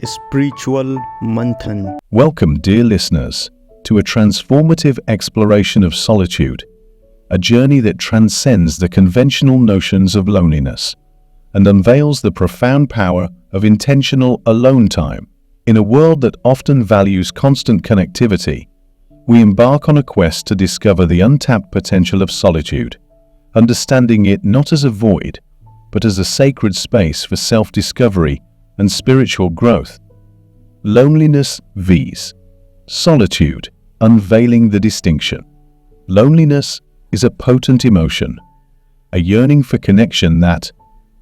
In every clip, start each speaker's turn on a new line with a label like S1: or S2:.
S1: Spiritual Manthan.
S2: Welcome, dear listeners, to a transformative exploration of solitude, a journey that transcends the conventional notions of loneliness and unveils the profound power of intentional alone time. In a world that often values constant connectivity, we embark on a quest to discover the untapped potential of solitude, understanding it not as a void, but as a sacred space for self-discovery and spiritual growth. Loneliness vs. solitude, unveiling the distinction. Loneliness is a potent emotion, a yearning for connection that,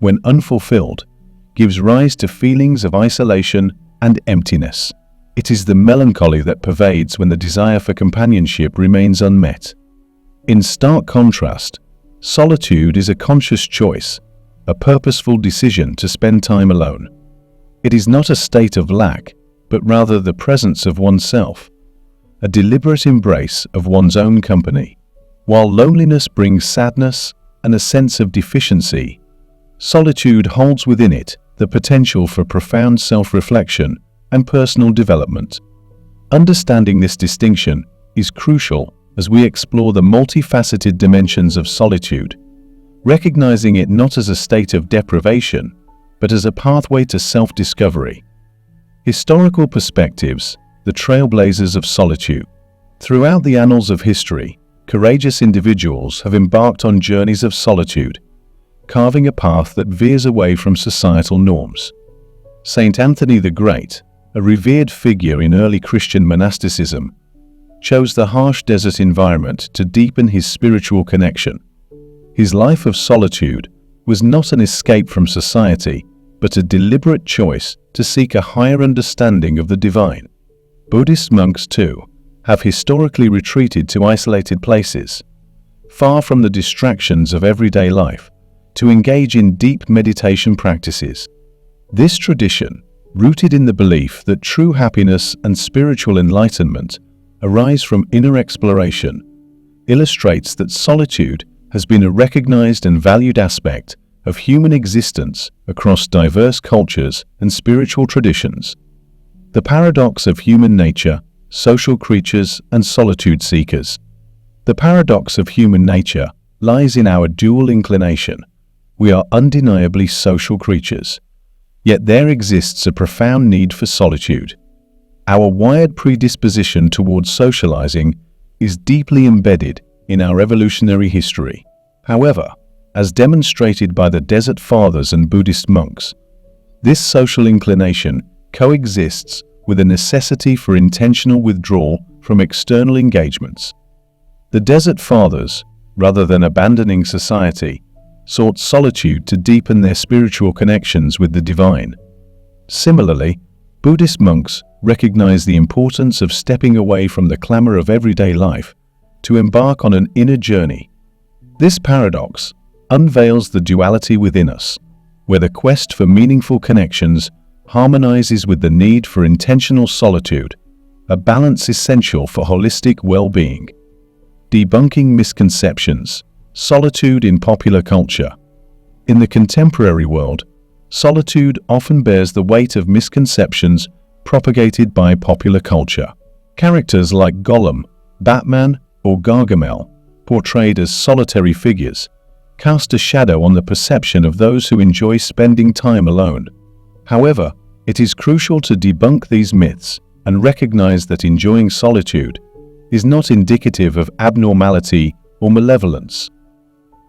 S2: when unfulfilled, gives rise to feelings of isolation and emptiness. It is the melancholy that pervades when the desire for companionship remains unmet. In stark contrast, solitude is a conscious choice, a purposeful decision to spend time alone. It is not a state of lack, but rather the presence of oneself, a deliberate embrace of one's own company. While loneliness brings sadness and a sense of deficiency, solitude holds within it the potential for profound self-reflection and personal development. Understanding this distinction is crucial as we explore the multifaceted dimensions of solitude, recognizing it not as a state of deprivation, but as a pathway to self-discovery. Historical perspectives, the trailblazers of solitude. Throughout the annals of history, courageous individuals have embarked on journeys of solitude, carving a path that veers away from societal norms. Saint Anthony the Great, a revered figure in early Christian monasticism, chose the harsh desert environment to deepen his spiritual connection. His life of solitude was not an escape from society, but a deliberate choice to seek a higher understanding of the divine. Buddhist monks, too, have historically retreated to isolated places, far from the distractions of everyday life, to engage in deep meditation practices. This tradition, rooted in the belief that true happiness and spiritual enlightenment arise from inner exploration, illustrates that solitude has been a recognized and valued aspect of human existence across diverse cultures and spiritual traditions. The paradox of human nature, social creatures and solitude seekers. The paradox of human nature lies in our dual inclination. We are undeniably social creatures, yet there exists a profound need for solitude. Our wired predisposition towards socializing is deeply embedded in our evolutionary history. However, as demonstrated by the Desert Fathers and Buddhist monks, this social inclination coexists with a necessity for intentional withdrawal from external engagements. The Desert Fathers, rather than abandoning society, sought solitude to deepen their spiritual connections with the divine. Similarly, Buddhist monks recognize the importance of stepping away from the clamor of everyday life to embark on an inner journey. This paradox unveils the duality within us, where the quest for meaningful connections harmonizes with the need for intentional solitude, a balance essential for holistic well-being. Debunking misconceptions. Solitude in popular culture. In the contemporary world, solitude often bears the weight of misconceptions propagated by popular culture. Characters like Gollum, Batman, or Gargamel, portrayed as solitary figures, cast a shadow on the perception of those who enjoy spending time alone. However, it is crucial to debunk these myths and recognize that enjoying solitude is not indicative of abnormality or malevolence.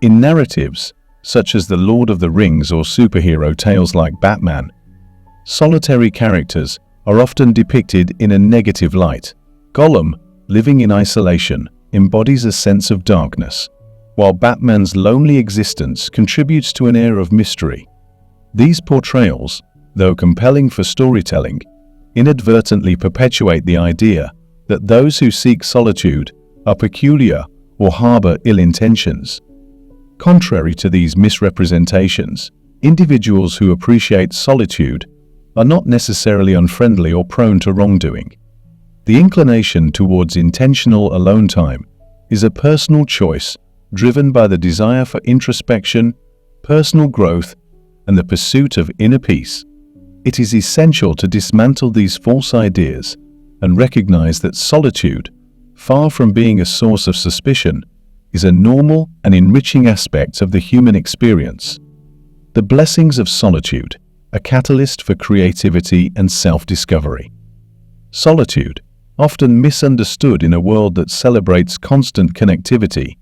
S2: In narratives, such as The Lord of the Rings or superhero tales like Batman, solitary characters are often depicted in a negative light. Gollum, living in isolation, embodies a sense of darkness, while Batman's lonely existence contributes to an air of mystery. These portrayals, though compelling for storytelling, inadvertently perpetuate the idea that those who seek solitude are peculiar or harbor ill intentions. Contrary to these misrepresentations, individuals who appreciate solitude are not necessarily unfriendly or prone to wrongdoing. The inclination towards intentional alone time is a personal choice driven by the desire for introspection, personal growth, and the pursuit of inner peace. It is essential to dismantle these false ideas and recognize that solitude, far from being a source of suspicion, is a normal and enriching aspect of the human experience. The blessings of solitude, a catalyst for creativity and self-discovery. Solitude, often misunderstood in a world that celebrates constant connectivity,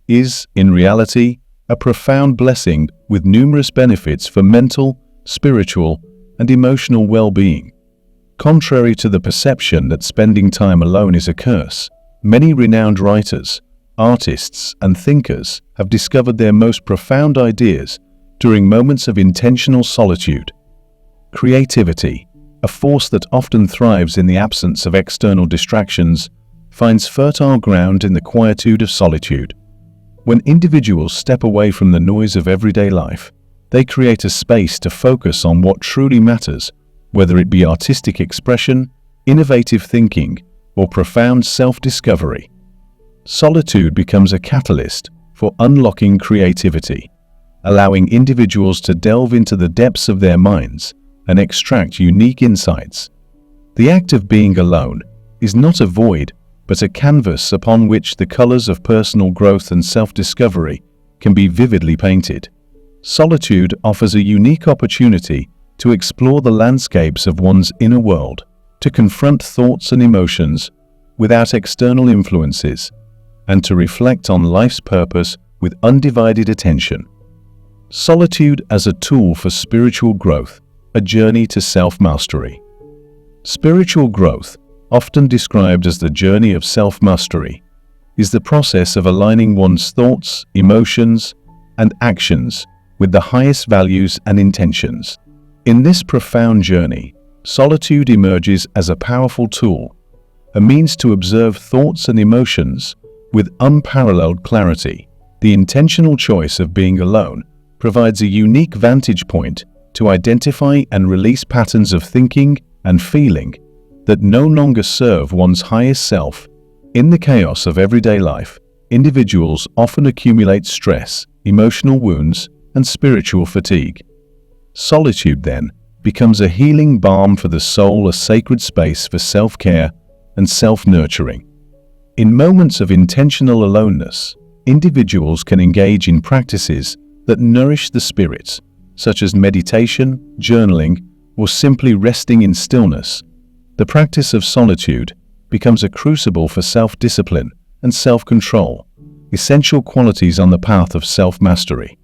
S2: is, in reality, a profound blessing with numerous benefits for mental, spiritual, and emotional well-being. Contrary to the perception that spending time alone is a curse, many renowned writers, artists, and thinkers have discovered their most profound ideas during moments of intentional solitude. Creativity, a force that often thrives in the absence of external distractions, finds fertile ground in the quietude of solitude. When individuals step away from the noise of everyday life, they create a space to focus on what truly matters, whether it be artistic expression, innovative thinking, or profound self-discovery. Solitude becomes a catalyst for unlocking creativity, allowing individuals to delve into the depths of their minds and extract unique insights. The act of being alone is not a void, but a canvas upon which the colors of personal growth and self-discovery can be vividly painted. Solitude offers a unique opportunity to explore the landscapes of one's inner world, to confront thoughts and emotions without external influences, and to reflect on life's purpose with undivided attention. Solitude as a tool for spiritual growth, a journey to self-mastery. Spiritual growth, often described as the journey of self-mastery, is the process of aligning one's thoughts, emotions, and actions with the highest values and intentions. In this profound journey, solitude emerges as a powerful tool, a means to observe thoughts and emotions with unparalleled clarity. The intentional choice of being alone provides a unique vantage point to identify and release patterns of thinking and feeling that no longer serve one's highest self. In the chaos of everyday life, individuals often accumulate stress, emotional wounds, and spiritual fatigue. Solitude, then, becomes a healing balm for the soul, a sacred space for self-care and self-nurturing. In moments of intentional aloneness, individuals can engage in practices that nourish the spirit, such as meditation, journaling, or simply resting in stillness. The practice of solitude becomes a crucible for self-discipline and self-control, essential qualities on the path of self-mastery.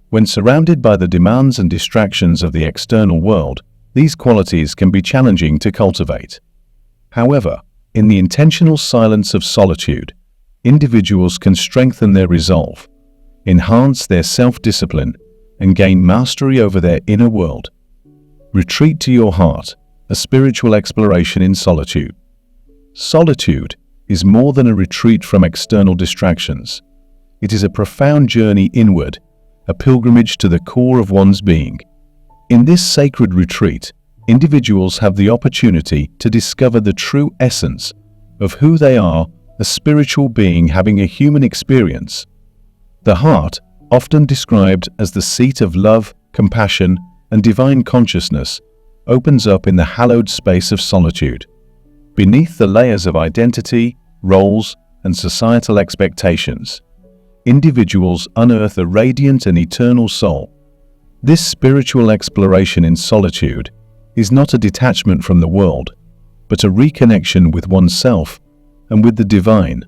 S2: When surrounded by the demands and distractions of the external world, these qualities can be challenging to cultivate. However, in the intentional silence of solitude, individuals can strengthen their resolve, enhance their self-discipline, and gain mastery over their inner world. Retreat to your heart, a spiritual exploration in solitude. Solitude is more than a retreat from external distractions. It is a profound journey inward, a pilgrimage to the core of one's being. In this sacred retreat, individuals have the opportunity to discover the true essence of who they are, a spiritual being having a human experience. The heart, often described as the seat of love, compassion, and divine consciousness, opens up in the hallowed space of solitude. Beneath the layers of identity, roles, and societal expectations, individuals unearth a radiant and eternal soul. This spiritual exploration in solitude is not a detachment from the world, but a reconnection with oneself and with the divine.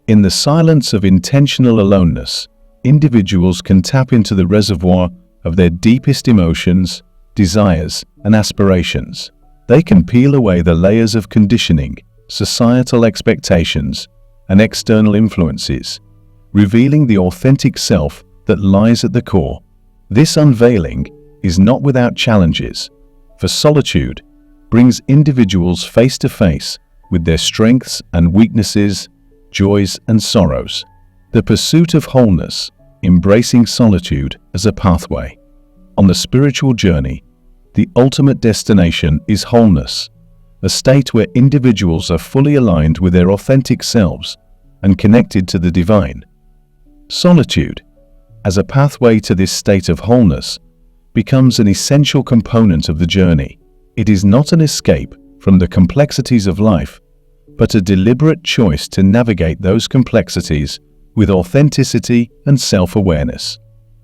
S2: In the silence of intentional aloneness, individuals can tap into the reservoir of their deepest emotions, desires, and aspirations. They can peel away the layers of conditioning, societal expectations, and external influences, revealing the authentic self that lies at the core. This unveiling is not without challenges, for solitude brings individuals face to face with their strengths and weaknesses, joys and sorrows. The pursuit of wholeness, embracing solitude as a pathway. On the spiritual journey, the ultimate destination is wholeness, a state where individuals are fully aligned with their authentic selves and connected to the divine. Solitude, as a pathway to this state of wholeness, becomes an essential component of the journey. It is not an escape from the complexities of life, but a deliberate choice to navigate those complexities with authenticity and self-awareness.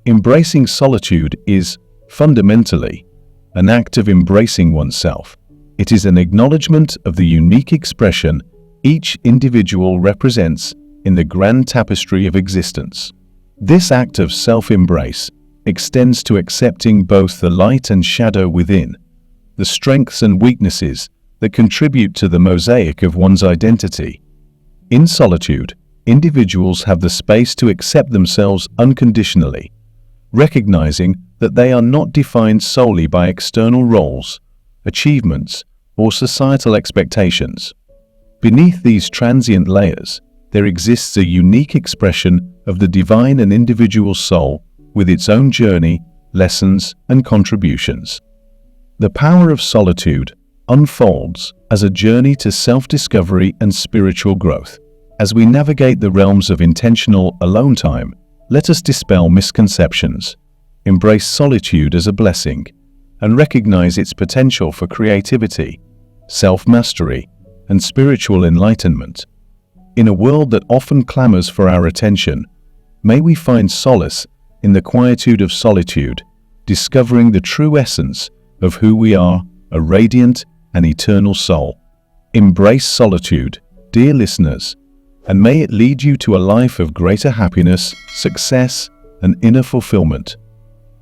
S2: Embracing solitude is, fundamentally, an act of embracing oneself. It is an acknowledgement of the unique expression each individual represents in the grand tapestry of existence. This act of self-embrace extends to accepting both the light and shadow within, the strengths and weaknesses that contribute to the mosaic of one's identity. In solitude, individuals have the space to accept themselves unconditionally, recognizing that they are not defined solely by external roles, achievements, or societal expectations. Beneath these transient layers, there exists a unique expression of the divine and individual soul with its own journey, lessons, and contributions. The power of solitude unfolds as a journey to self-discovery and spiritual growth. As we navigate the realms of intentional alone time, let us dispel misconceptions, embrace solitude as a blessing, and recognize its potential for creativity, self-mastery, and spiritual enlightenment. In a world that often clamors for our attention, may we find solace in the quietude of solitude, discovering the true essence of who we are, a radiant and eternal soul. Embrace solitude, dear listeners, and may it lead you to a life of greater happiness, success, and inner fulfillment.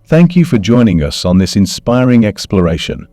S2: Thank you for joining us on this inspiring exploration.